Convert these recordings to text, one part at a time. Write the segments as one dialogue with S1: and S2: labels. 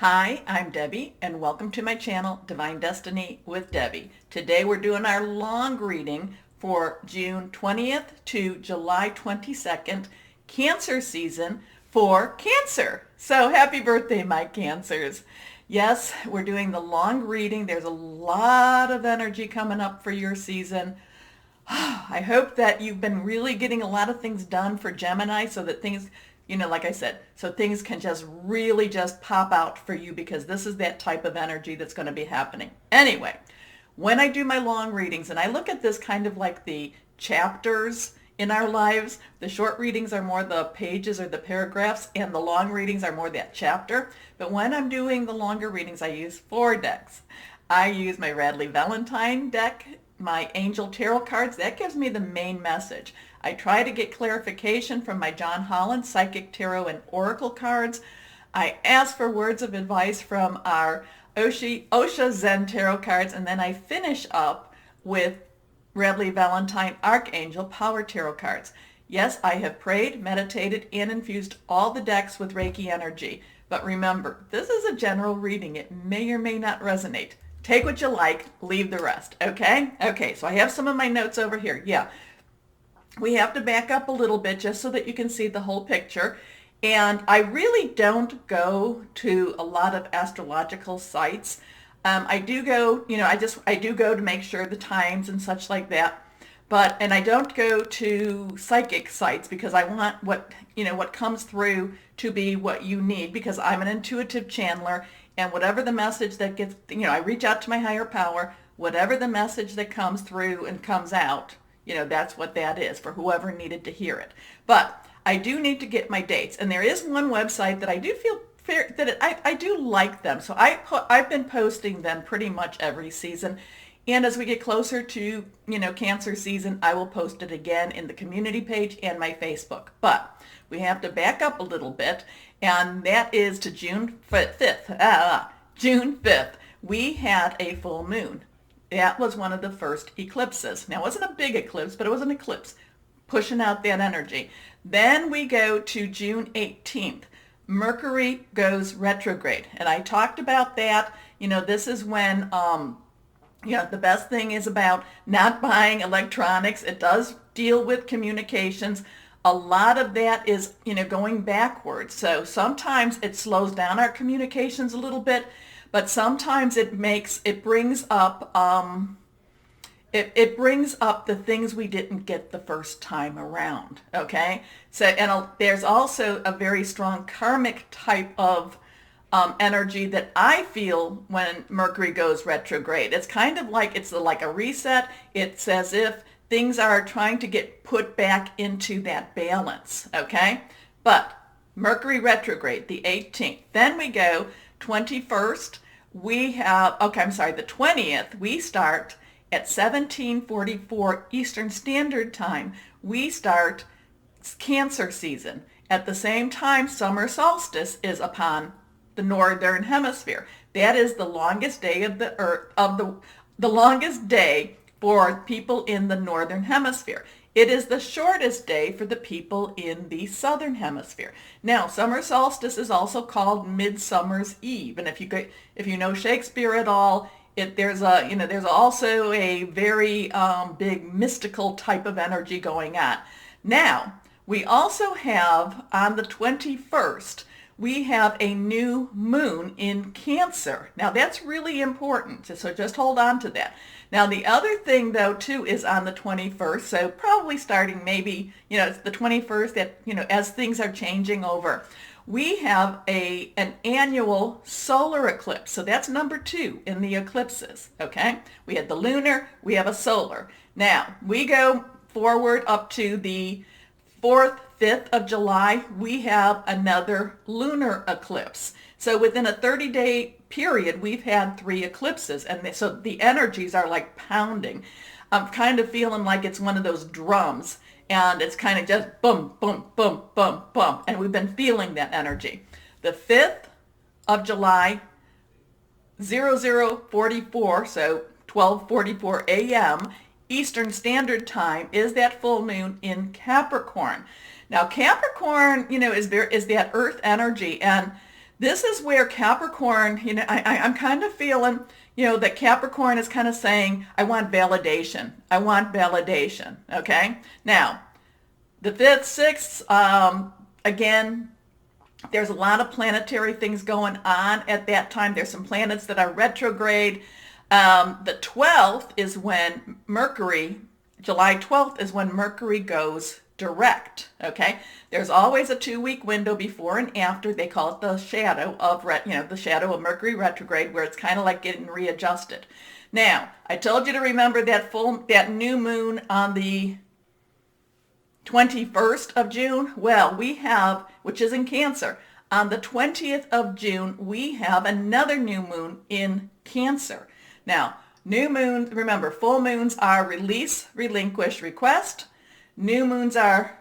S1: Hi, I'm Debbie, and welcome to my channel, Divine Destiny with Debbie. Today we're doing our long reading for June 20th to July 22nd, Cancer season for Cancer. So happy birthday, my Cancers. Yes, we're doing the long reading. There's a lot of energy coming up for your season. I hope that you've been really getting a lot of things done for Gemini so that things, like I said, so things can just really just pop out for you because this is that type of energy that's going to be happening. Anyway, when I do my long readings, and I look at this kind of like the chapters in our lives, the short readings are more the pages or the paragraphs, and the long readings are more that chapter. But when I'm doing the longer readings, I use 4 decks. I use my Radley Valentine deck, my Angel Tarot cards. That gives me the main message. I try to get clarification from my John Holland Psychic Tarot and Oracle cards. I ask for words of advice from our Osha Zen Tarot cards, and then I finish up with Radley Valentine Archangel Power Tarot cards. Yes, I have prayed, meditated, and infused all the decks with Reiki energy. But remember, this is a general reading. It may or may not resonate. Take what you like, leave the rest, okay? Okay, so I have some of my notes over here. Yeah, we have to back up a little bit just so that you can see the whole picture. And I really don't go to a lot of astrological sites. I do go, I do go to make sure the times and such like that. And I don't go to psychic sites because I want what comes through to be what you need, because I'm an intuitive channeler, and whatever the message that gets, I reach out to my higher power, whatever the message that comes through and comes out, that's what that is for whoever needed to hear it. But I do need to get my dates, and there is one website that I do feel fair that I do like them. So I've been posting them pretty much every season. And as we get closer to, Cancer season, I will post it again in the community page and my Facebook. But we have to back up a little bit, and that is to June 5th. June 5th, we had a full moon. That was one of the first eclipses. Now, it wasn't a big eclipse, but it was an eclipse, pushing out that energy. Then we go to June 18th. Mercury goes retrograde. And I talked about that. This is when... the best thing is about not buying electronics. It does deal with communications. A lot of that is, going backwards. So sometimes it slows down our communications a little bit, but sometimes it brings up the things we didn't get the first time around. Okay. So, and there's also a very strong karmic type of energy that I feel when Mercury goes retrograde. It's kind of like, it's like a reset. It's as if things are trying to get put back into that balance, okay? But Mercury retrograde, the 18th. Then we go 21st. The 20th, we start at 1744 Eastern Standard Time. We start Cancer season. At the same time, summer solstice is upon the northern hemisphere. That is the longest day of the earth, the longest day for people in the northern hemisphere. It is the shortest day for the people in the southern hemisphere. Now, summer solstice is also called Midsummer's Eve, and if you know Shakespeare at all, there's also a very big mystical type of energy going on. Now, we also have on the 21st. We have a new moon in Cancer. Now, that's really important, so just hold on to that. Now, the other thing, though, too, is on the 21st, so probably starting maybe, it's the 21st that, as things are changing over, we have an annual solar eclipse. So that's number 2 in the eclipses, okay? We had the lunar, we have a solar. Now, we go forward up to the 4th, 5th of July, we have another lunar eclipse. So within a 30-day period, we've had 3 eclipses. And so the energies are like pounding. I'm kind of feeling like it's one of those drums. And it's kind of just boom, boom, boom, boom, boom. And we've been feeling that energy. The 5th of July, 0044, so 12:44 a.m., Eastern Standard Time, is that full moon in Capricorn. Now, Capricorn, is that earth energy, and this is where Capricorn, I'm kind of feeling, that Capricorn is kind of saying, I want validation. I want validation. Okay. Now, the 5th, 6th, again, there's a lot of planetary things going on at that time. There's some planets that are retrograde. The 12th is when July 12th is when Mercury goes direct. Okay. There's always a 2-week window before and after. They call it the shadow of, the shadow of Mercury retrograde, where it's kind of like getting readjusted. Now, I told you to remember that new moon on the 21st of June. Well, we have, which is in Cancer, on the 20th of June, we have another new moon in Cancer. Now, new moons, remember, full moons are release, relinquish, request. New moons are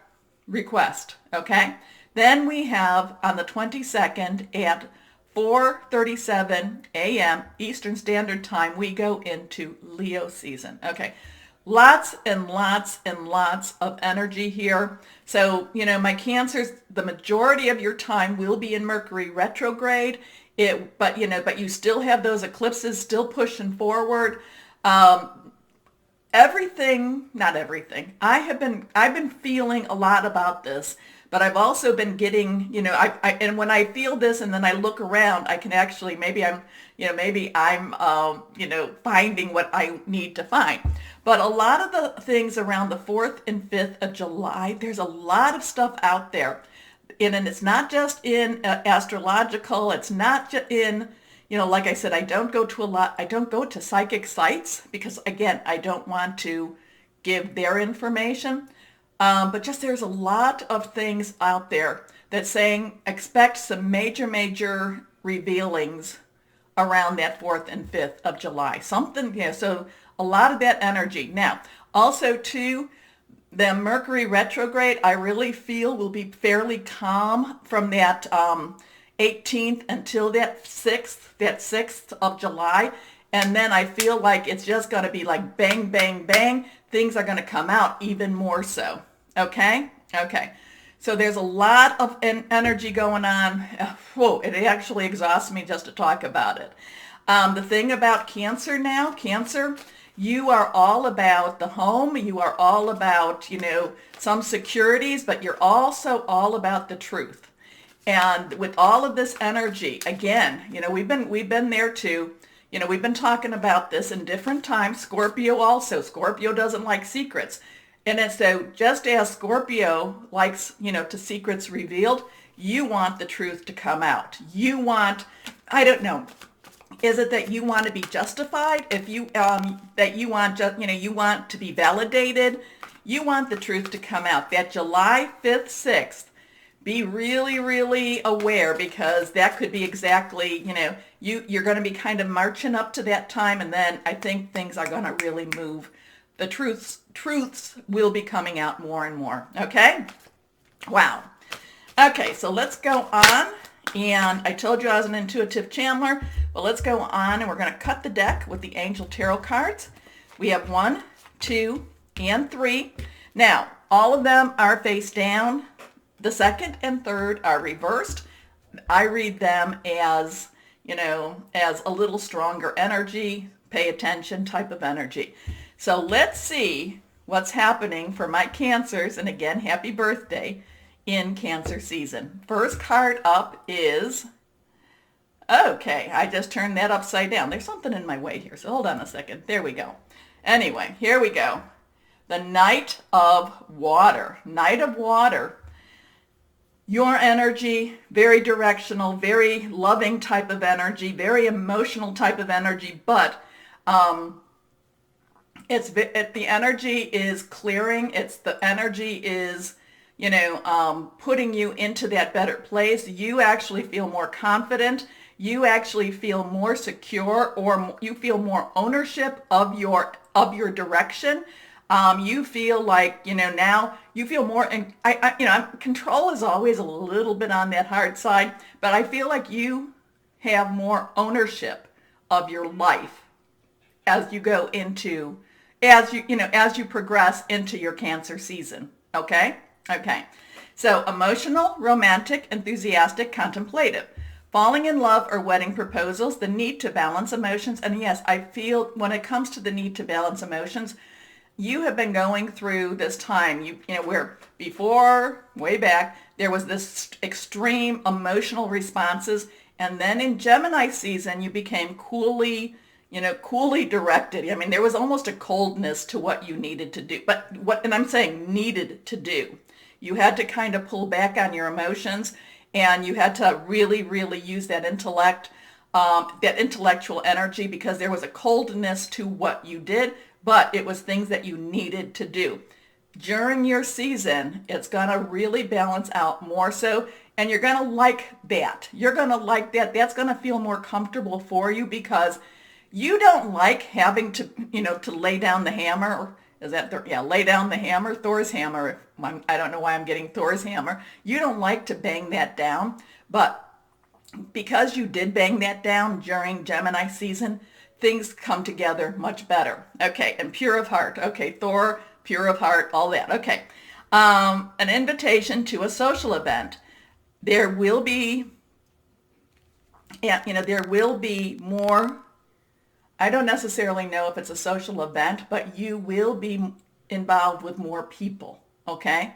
S1: request, okay? Then we have on the 22nd at 4:37 a.m. Eastern Standard Time, we go into Leo season, okay? Lots and lots and lots of energy here. So, my Cancers, the majority of your time will be in Mercury retrograde. But you still have those eclipses still pushing forward. Not everything. I've been feeling a lot about this, but I've also been getting, and when I feel this and then I look around, I can actually, maybe I'm finding what I need to find. But a lot of the things around the 4th and 5th of July, there's a lot of stuff out there. And it's not just in astrological, it's not just in, like I said, I don't go to psychic sites because, again, I don't want to give their information. But just there's a lot of things out there that's saying expect some major revealings around that 4th and 5th of July. Something, so a lot of that energy. Now, also too, the Mercury retrograde, I really feel will be fairly calm from that 18th until that 6th of July. And then I feel like it's just going to be like bang, bang, bang. Things are going to come out even more so. Okay? Okay. So there's a lot of energy going on. Whoa, it actually exhausts me just to talk about it. The thing about Cancer now, Cancer, you are all about the home. You are all about, some securities, but you're also all about the truth. And with all of this energy, again, we've been there too. We've been talking about this in different times. Scorpio also. Scorpio doesn't like secrets. And so just as Scorpio likes, to secrets revealed, you want the truth to come out. You want, I don't know, is it that you want to be justified? If you, that you want, you want to be validated, you want the truth to come out. That July 5th, 6th, be really, really aware, because that could be exactly, you're going to be kind of marching up to that time. And then I think things are going to really move. The truths will be coming out more and more. Okay? Wow. Okay, so let's go on. And I told you I was an intuitive channeler, but let's go on and we're going to cut the deck with the Angel Tarot cards. We have 1, 2, and 3. Now, all of them are face down. The 2nd and 3rd are reversed. I read them as, as a little stronger energy, pay attention type of energy. So let's see what's happening for my Cancers, and again, happy birthday, in Cancer season. First card up is, okay, I just turned that upside down. There's something in my way here, so hold on a second. There we go. Anyway, here we go. The Knight of Water. Knight of Water. Your energy, very directional, very loving type of energy, very emotional type of energy, but the energy is clearing. The energy is, putting you into that better place. You actually feel more confident. You actually feel more secure, or you feel more ownership of your direction. You feel like, now you feel more, and control is always a little bit on that hard side, but I feel like you have more ownership of your life as you go into, as you progress into your Cancer season. Okay? Okay. So emotional, romantic, enthusiastic, contemplative. falling in love or wedding proposals, the need to balance emotions. And yes, I feel when it comes to the need to balance emotions, you have been going through this time, where before, way back, there was this extreme emotional responses. And then in Gemini season, you became coolly directed. I mean, there was almost a coldness to what you needed to do. And I'm saying needed to do. You had to kind of pull back on your emotions, and you had to really, really use that intellect, that intellectual energy, because there was a coldness to what you did, but it was things that you needed to do. During your season, it's going to really balance out more so, and you're going to like that. You're going to like that. That's going to feel more comfortable for you, because you don't like having to, to lay down the hammer. Or is that, lay down the hammer, Thor's hammer. I don't know why I'm getting Thor's hammer. You don't like to bang that down, but because you did bang that down during Gemini season, things come together much better. Okay, and pure of heart. Okay, Thor, pure of heart, all that. Okay, an invitation to a social event. There will be, there will be more. I don't necessarily know if it's a social event, but you will be involved with more people. Okay,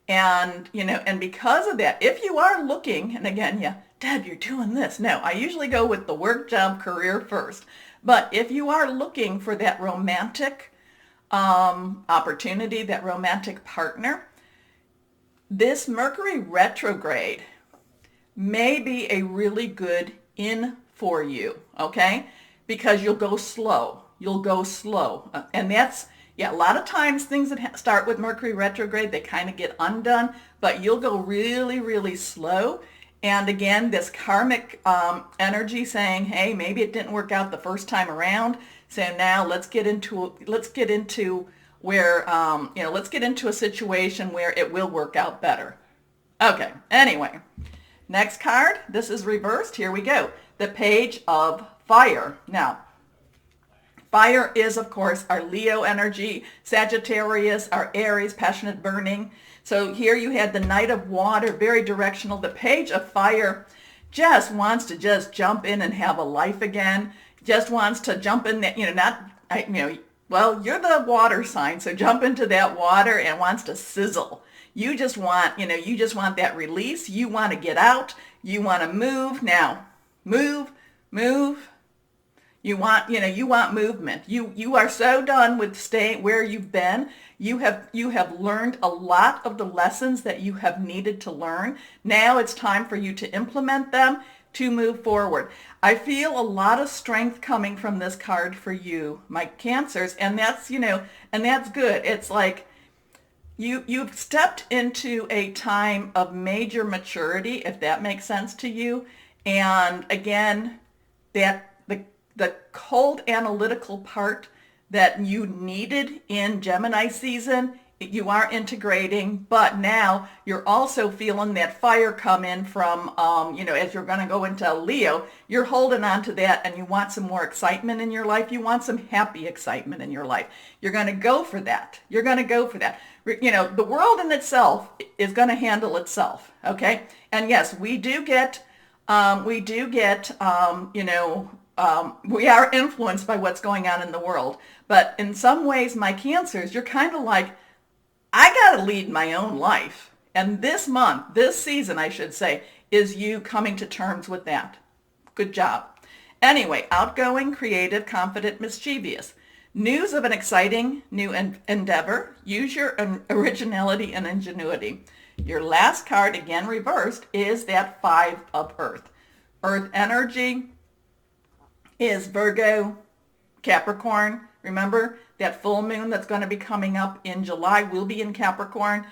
S1: and and because of that, if you are looking, and again, Deb, you're doing this. No, I usually go with the work, job, career first. But if you are looking for that romantic opportunity, that romantic partner, this Mercury retrograde may be a really good in for you, okay? Because you'll go slow. You'll go slow. And that's, a lot of times things that start with Mercury retrograde, they kind of get undone, but you'll go really, really slow. And again, this karmic energy saying, hey, maybe it didn't work out the first time around. So now let's get into where, let's get into a situation where it will work out better. Okay, anyway, next card. This is reversed. Here we go. The Page of Fire. Now, fire is, of course, our Leo energy, Sagittarius, our Aries, passionate burning. So here you had the Knight of Water, very directional. The Page of Fire just wants to just jump in and have a life again. Just wants to jump in that, well, you're the water sign, so jump into that water and wants to sizzle. You just want, that release. You want to get out. You want to move. Now, move. You want movement. You are so done with staying where you've been. You have learned a lot of the lessons that you have needed to learn. Now it's time for you to implement them to move forward. I feel a lot of strength coming from this card for you, my Cancers, and that's, and that's good. It's like you've stepped into a time of major maturity, if that makes sense to you. And again, that the cold analytical part that you needed in Gemini season, you are integrating, but now you're also feeling that fire come in from, as you're going to go into Leo, you're holding on to that, and you want some more excitement in your life. You want some happy excitement in your life. You're going to go for that. You're going to go for that. The world in itself is going to handle itself, okay? And yes, we are influenced by what's going on in the world. But in some ways, my Cancers, you're kind of like, I got to lead my own life. And this month, this season, I should say, is you coming to terms with that. Good job. Anyway, outgoing, creative, confident, mischievous. News of an exciting new endeavor. Use your originality and ingenuity. Your last card, again reversed, is that Five of Earth. Earth energy is Virgo, Capricorn. Remember, that full moon that's going to be coming up in July will be in Capricorn.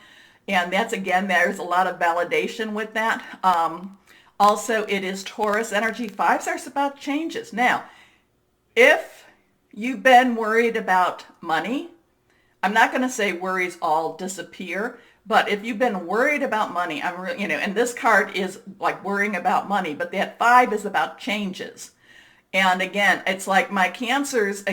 S1: And that's, again, there's a lot of validation with that. Also, it is Taurus energy. Fives are about changes. Now, if you've been worried about money, I'm not going to say worries all disappear, but if you've been worried about money, and this card is like worrying about money, but that five is about changes. And again, it's like my Cancers,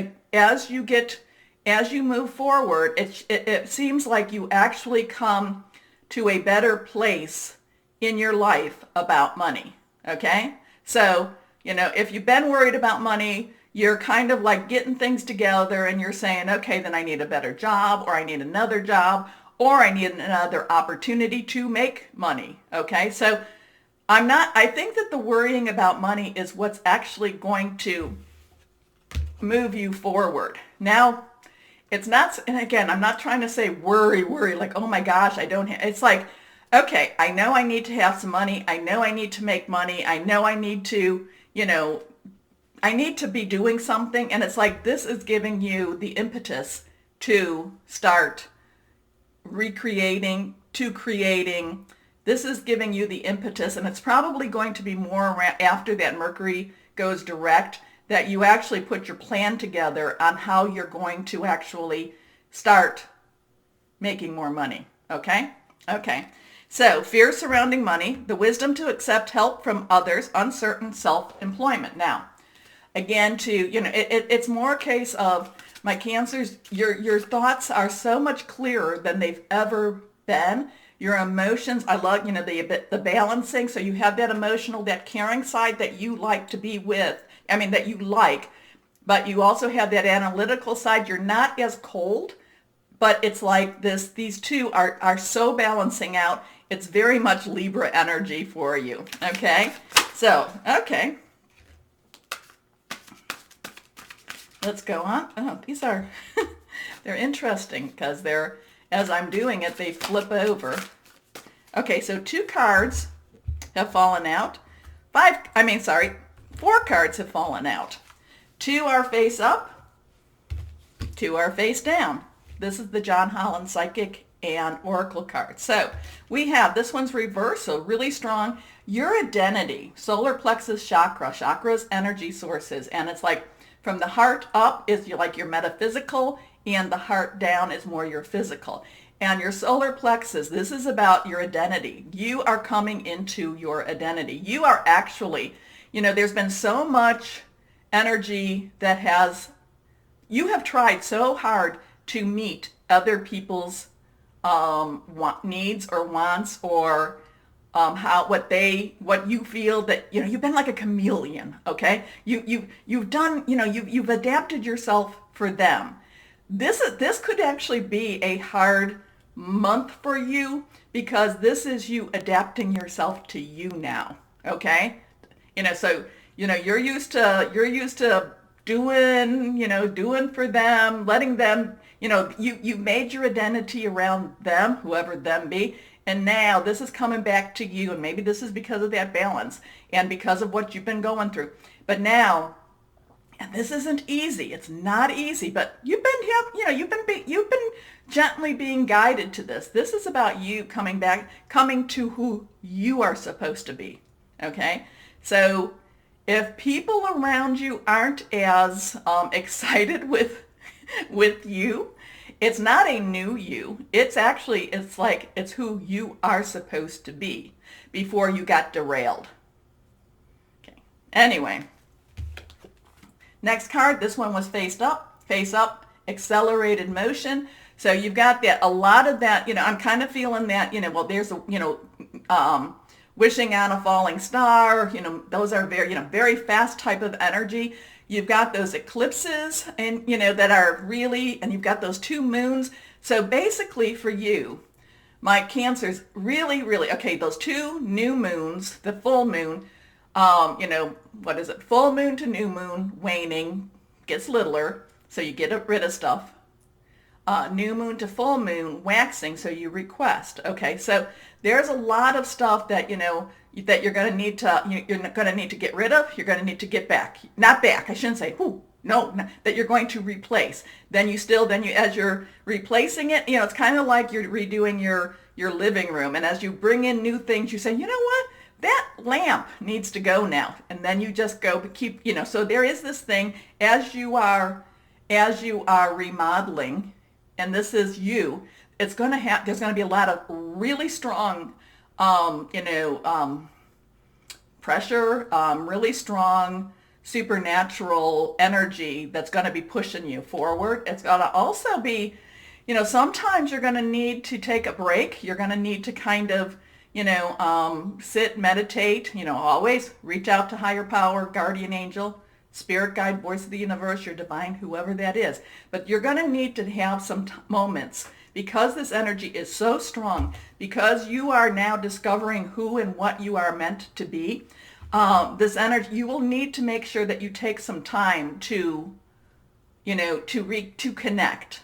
S1: as you move forward, it seems like you actually come to a better place in your life about money, okay? So, if you've been worried about money, you're kind of like getting things together and you're saying, okay, then I need a better job, or I need another job, or I need another opportunity to make money. Okay. So I think that the worrying about money is what's actually going to move you forward. Now, it's not, and again, I'm not trying to say worry, like, oh my gosh, I don't have, it's like, okay, I know I need to have some money. I know I need to make money. I know I need to, I need to be doing something. And it's like, this is giving you the impetus to start recreating, to creating. This is giving you the impetus, and it's probably going to be more after that Mercury goes direct, that you actually put your plan together on how you're going to actually start making more money. Okay? Okay. So, fear surrounding money, the wisdom to accept help from others, uncertain self-employment. Now, again, it's more a case of, my Cancers, your thoughts are so much clearer than they've ever been. Your emotions, I love, the balancing. So you have that emotional, that caring side that you like to be with. That you like, but you also have that analytical side. You're not as cold, but it's like these two are so balancing out. It's very much Libra energy for you. Okay. So, okay. Let's go on. Oh, these are, they're interesting because as I'm doing it, they flip over. Okay, so 2 cards have fallen out. 4 cards have fallen out. 2 are face up, 2 are face down. This is the John Holland Psychic and Oracle card. So we have, this one's reversed, so really strong. Your identity, solar plexus chakra, chakras, energy sources, and it's like, from the heart up is like your metaphysical, and the heart down is more your physical. And your solar plexus, this is about your identity. You are coming into your identity. You are actually, there's been so much energy that you have tried so hard to meet other people's needs or wants, or what you feel that, you've been like a chameleon. Okay. You've done, you've adapted yourself for them. This could actually be a hard month for you, because this is you adapting yourself to you now. Okay. So, you're used to doing for them, letting them, you made your identity around them, whoever them be. And now this is coming back to you, and maybe this is because of that balance and because of what you've been going through. But now, and this isn't easy. It's not easy, but you've been gently being guided to this. This is about you coming to who you are supposed to be. Okay? So if people around you aren't as excited with you, it's not a new you. It's who you are supposed to be before you got derailed. Okay. Anyway, next card. This one was face up, accelerated motion. So you've got that, a lot of that, I'm kind of feeling that, there's wishing on a falling star, those are very fast type of energy. You've got those eclipses, and that are really, and you've got those 2 moons. So basically for you, my Cancers, really, okay, those 2 new moons, the full moon, what is it? Full moon to new moon, waning, gets littler, so you get rid of stuff. New moon to full moon, waxing, so you request. Okay, so there's a lot of stuff that, that you're going to need to get rid of. You're going to need to get back. Not back, I shouldn't say, that you're going to replace. Then as you're replacing it, it's kind of like you're redoing your living room. And as you bring in new things, you say, you know what? That lamp needs to go now. And then you just so there is this thing as you are remodeling, and this is you, there's going to be a lot of really strong, pressure, really strong supernatural energy that's going to be pushing you forward. It's going to also be, sometimes you're going to need to take a break. You're going to need to kind of sit, meditate, always reach out to higher power, guardian angel, spirit guide, voice of the universe, your divine, whoever that is. But you're going to need to have some moments because this energy is so strong, because you are now discovering who and what you are meant to be. This energy, you will need to make sure that you take some time to, to connect,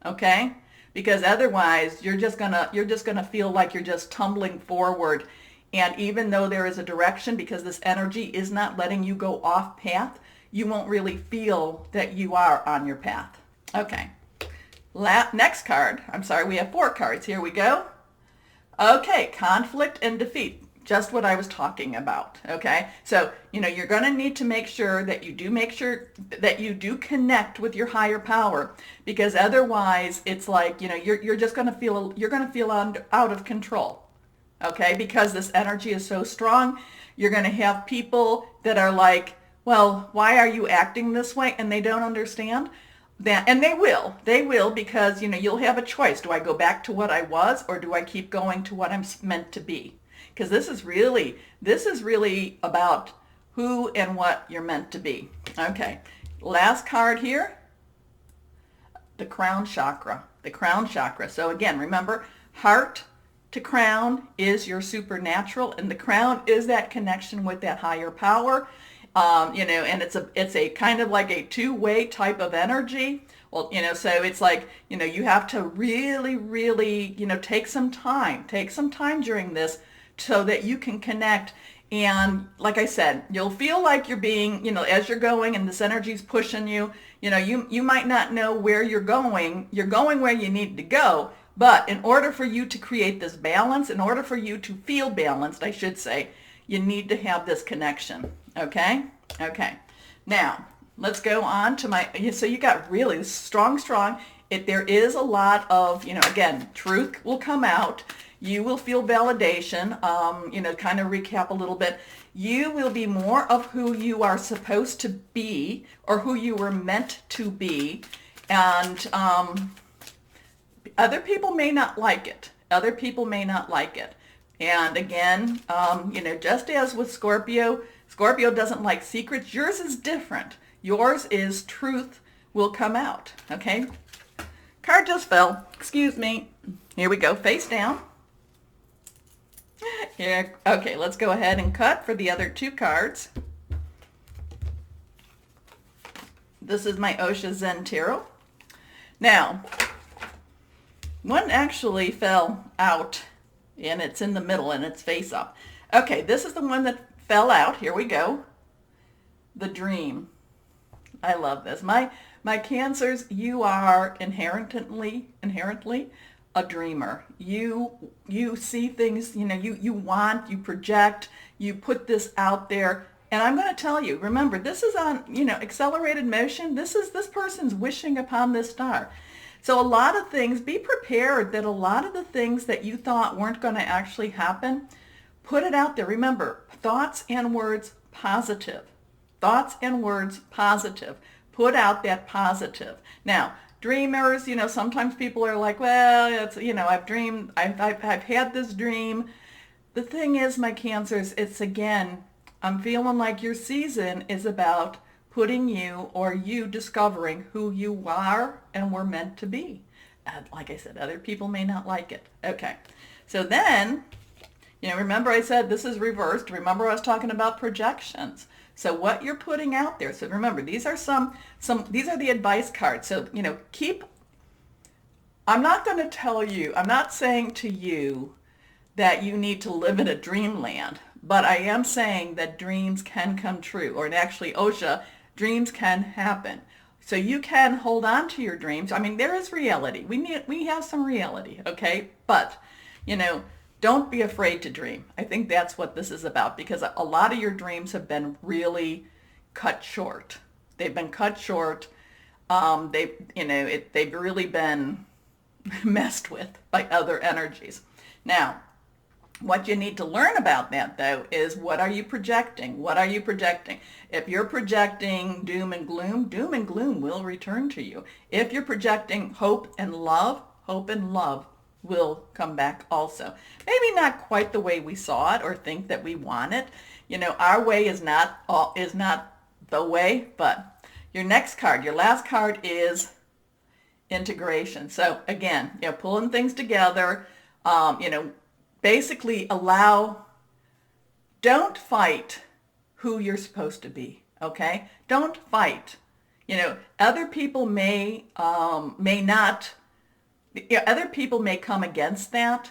S1: okay? Because otherwise you're just gonna feel like you're just tumbling forward. And even though there is a direction, because this energy is not letting you go off path, you won't really feel that you are on your path. Okay. Next card. I'm sorry, we have 4 cards. Here we go. Okay, conflict and defeat. Just what I was talking about. Okay. So, you're going to need to make sure that you do connect with your higher power, because otherwise it's like, you're just going to feel, out of control. Okay. Because this energy is so strong, you're going to have people that are like, well, why are you acting this way? And they don't understand that. And they will, because, you'll have a choice. Do I go back to what I was, or do I keep going to what I'm meant to be? Because this is really about who and what you're meant to be. Okay, last card here, the crown chakra. The crown chakra. So again, remember, heart to crown is your supernatural, and the crown is that connection with that higher power. And it's a kind of like a two-way type of energy. Well, so it's like, you have to really, really, take some time during this, so that you can connect. And like I said, you'll feel like you're being, as you're going and this energy's pushing you, you might not know where you're going where you need to go. But in order for you to create this balance, in order for you to feel balanced, I should say, you need to have this connection. Okay. Now let's go on to so you got really strong. There is a lot of, again, truth will come out. You will feel validation, kind of recap a little bit. You will be more of who you are supposed to be, or who you were meant to be. And other people may not like it. And again, just as with Scorpio doesn't like secrets. Yours is different. Yours is truth will come out. Okay. Card just fell. Excuse me. Here we go. Face down. Here. Okay, let's go ahead and cut for the other 2 cards. This is my Osha Zen Tarot. Now, one actually fell out, and it's in the middle, and it's face up. Okay, this is the one that fell out. Here we go. The dream. I love this. My Cancers, you are inherently a dreamer. You see things, you want, you project, you put this out there. And I'm going to tell you, remember, this is on, accelerated motion. This person's wishing upon this star. So a lot of things, be prepared that a lot of the things that you thought weren't going to actually happen, put it out there. Remember, thoughts and words positive. Thoughts and words positive. Put out that positive. Now, dreamers, sometimes people are like, well, it's, I've dreamed, I've had this dream. The thing is, my Cancers, it's again, I'm feeling like your season is about putting you, or you discovering who you are and were meant to be. Like I said, other people may not like it. Okay. So then, remember I said this is reversed. Remember I was talking about projections. So what you're putting out there. So remember, these are these are the advice cards. So, I'm not going to tell you, I'm not saying to you that you need to live in a dreamland, but I am saying that dreams can come true, or actually, Osha, dreams can happen. So you can hold on to your dreams. I mean, there is reality. We have some reality, okay? But, don't be afraid to dream. I think that's what this is about, because a lot of your dreams have been really cut short. They've been cut short. They've really been messed with by other energies. Now, what you need to learn about that, though, is what are you projecting? What are you projecting? If you're projecting doom and gloom will return to you. If you're projecting hope and love will come back also. Maybe not quite the way we saw it or think that we want it. Our way is not the way, but your next card, your last card is integration. So again, pulling things together, basically don't fight who you're supposed to be, okay? Don't fight. Other people may not, other people may come against that.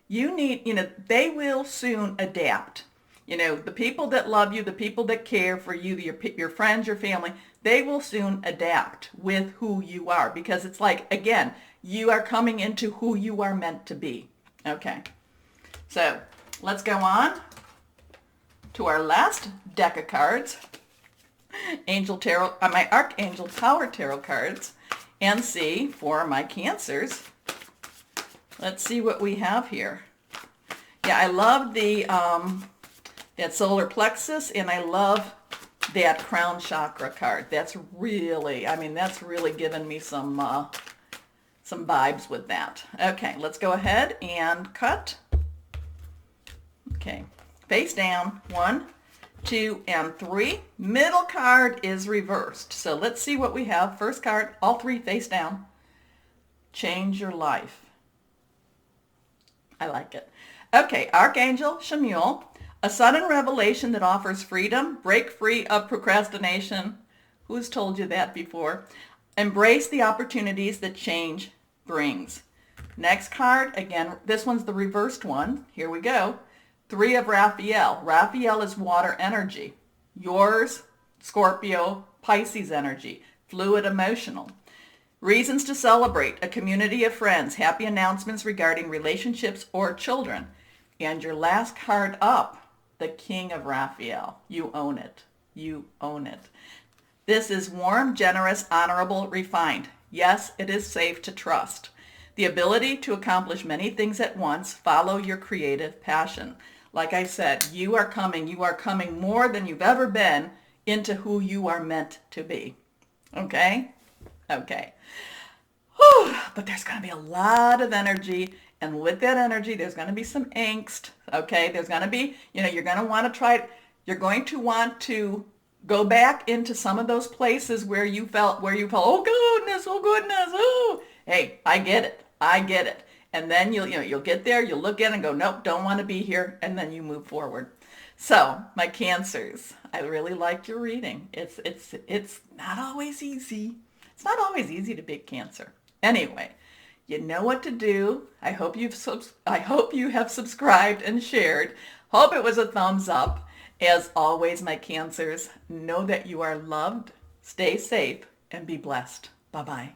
S1: They will soon adapt. The people that love you, the people that care for you, your friends, your family, they will soon adapt with who you are, because it's like, again, you are coming into who you are meant to be. Okay, so let's go on to our last deck of cards, my Archangel Tower Tarot cards, and see for my Cancers. Let's see what we have here. Yeah, I love that solar plexus, and I love that crown chakra card. That's really given me some vibes with that. Okay, let's go ahead and cut. Okay, face down, 1, 2, and 3. Middle card is reversed. So let's see what we have. First card, all 3 face down. Change your life. I like it. Okay, Archangel Chamuel. A sudden revelation that offers freedom. Break free of procrastination. Who's told you that before? Embrace the opportunities that change brings. Next card, again, this one's the reversed one. Here we go. 3 of Raphael. Raphael is water energy. Yours, Scorpio, Pisces energy. Fluid emotional. Reasons to celebrate. A community of friends. Happy announcements regarding relationships or children. And your last card up, the King of Raphael. You own it. You own it. This is warm, generous, honorable, refined. Yes, it is safe to trust. The ability to accomplish many things at once. Follow your creative passion. Like I said, you are coming more than you've ever been into who you are meant to be. Okay? Okay. Whew. But there's going to be a lot of energy. And with that energy, there's going to be some angst, okay? There's going to be, you're going to want to go back into some of those places where you felt, oh goodness, oh. Hey, I get it. And then you'll get there, you'll look at it and go, nope, don't want to be here. And then you move forward. So my Cancers, I really liked your reading. It's not always easy. It's not always easy to be Cancer. Anyway. You know what to do. I hope you have subscribed and shared. Hope it was a thumbs up. As always, my Cancers, know that you are loved. Stay safe and be blessed. Bye-bye.